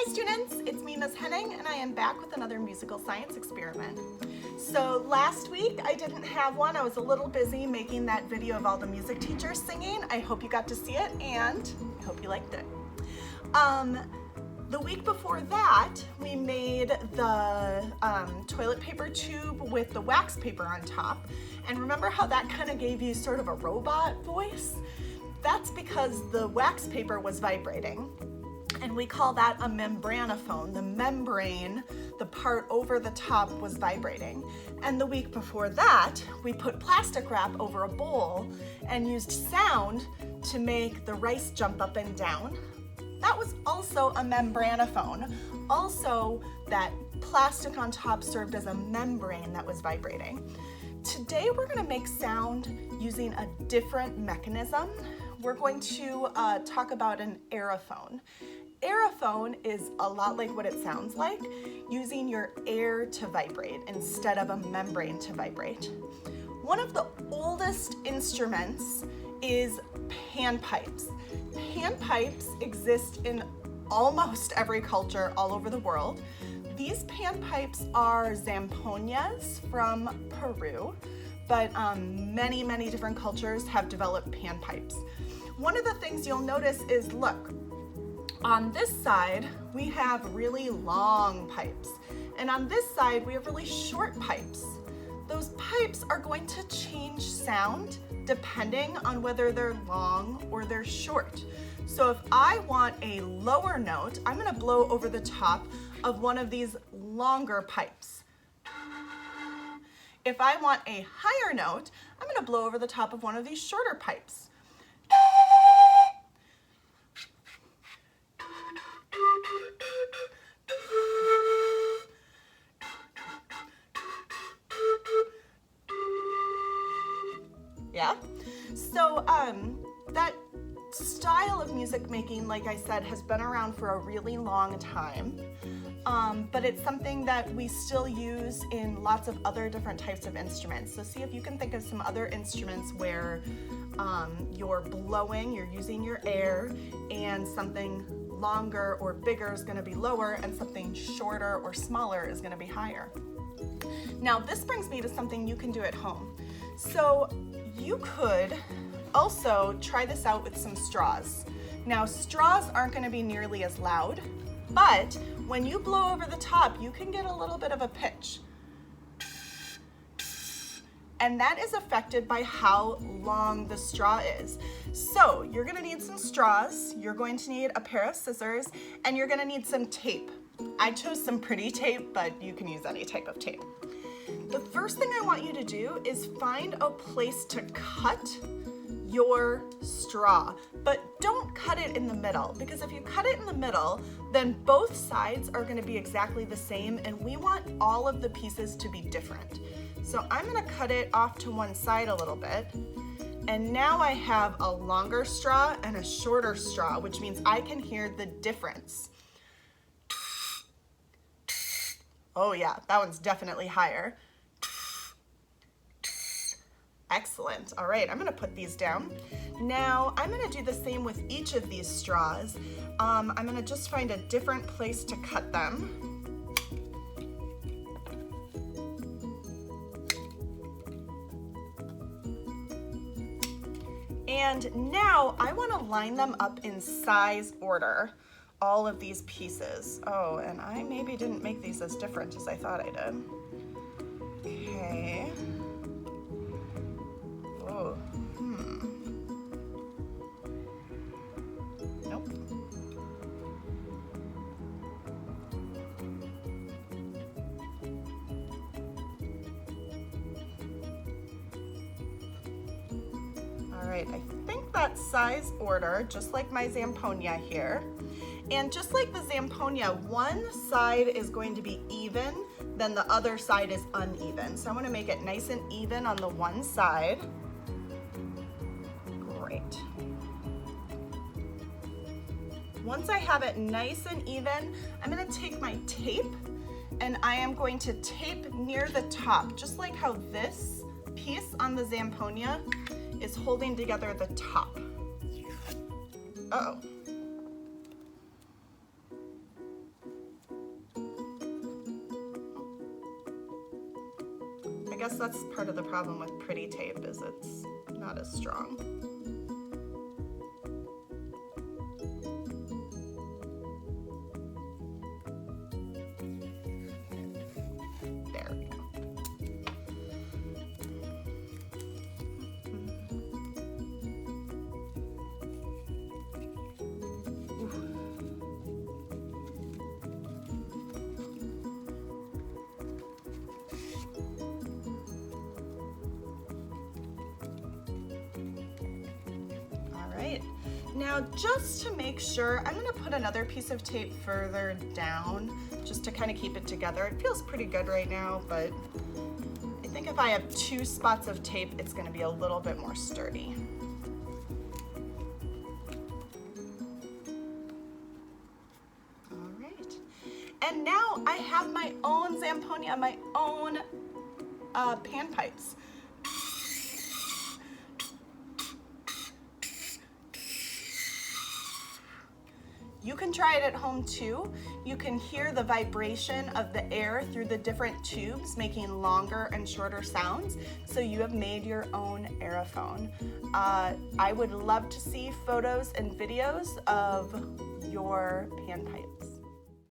students, it's me, Ms. Henning, and I am back with another musical science experiment. So last week I didn't have one. I was a little busy making that video of all the music teachers singing. I hope you got to see it and I hope you liked it. The week before that, we made the toilet paper tube with the wax paper on top. And remember how that kind of gave you sort of a robot voice? That's because the wax paper was vibrating. And we call that a membranophone. The membrane, the part over the top, was vibrating. And the week before that, we put plastic wrap over a bowl and used sound to make the rice jump up and down. That was also a membranophone. Also, that plastic on top served as a membrane that was vibrating. Today, we're gonna make sound using a different mechanism. We're going to talk about an aerophone. Aerophone is a lot like what it sounds like, using your air to vibrate instead of a membrane to vibrate. One of the oldest instruments is panpipes. Panpipes exist in almost every culture all over the world. These panpipes are zamponias from Peru, but many, many different cultures have developed panpipes. One of the things you'll notice is, look, on this side, we have really long pipes, and on this side, we have really short pipes. Those pipes are going to change sound depending on whether they're long or they're short. So if I want a lower note, I'm gonna blow over the top of one of these longer pipes. If I want a higher note, I'm gonna blow over the top of one of these shorter pipes. Yeah? So that style of music making, like I said, has been around for a really long time. But it's something that we still use in lots of other different types of instruments. So see if you can think of some other instruments where you're blowing, you're using your air, and something longer or bigger is going to be lower, and something shorter or smaller is going to be higher. Now this brings me to something you can do at home. So you could also try this out with some straws. Now straws aren't going to be nearly as loud, but when you blow over the top, you can get a little bit of a pitch. And that is affected by how long the straw is. So you're gonna need some straws, you're going to need a pair of scissors, and you're gonna need some tape. I chose some pretty tape, but you can use any type of tape. The first thing I want you to do is find a place to cut your straw, but don't cut it in the middle, because if you cut it in the middle, then both sides are going to be exactly the same, and we want all of the pieces to be different. So I'm going to cut it off to one side a little bit, and now I have a longer straw and a shorter straw, which means I can hear the difference. Oh yeah, that one's definitely higher. Excellent. All right, I'm gonna put these down. Now, I'm gonna do the same with each of these straws. I'm gonna just find a different place to cut them. And now I wanna line them up in size order, all of these pieces. Oh, and I maybe didn't make these as different as I thought I did. Okay. Oh, Nope. All right, I think that's size order, just like my Zamponia here. And just like the Zamponia, one side is going to be even, then the other side is uneven. So I want to make it nice and even on the one side. Great. Once I have it nice and even, I'm going to take my tape and I am going to tape near the top, just like how this piece on the Zamponia is holding together the top. Uh-oh. guess that's part of the problem with pretty tape, is it's not as strong. There we go. Now, just to make sure, I'm gonna put another piece of tape further down just to kind of keep it together. It feels pretty good right now, but I think if I have 2 spots of tape, it's gonna be a little bit more sturdy. All right. And now I have my own Zamponia, my own panpipes. You can try it at home too. You can hear the vibration of the air through the different tubes, making longer and shorter sounds. So you have made your own aerophone. I would love to see photos and videos of your panpipes.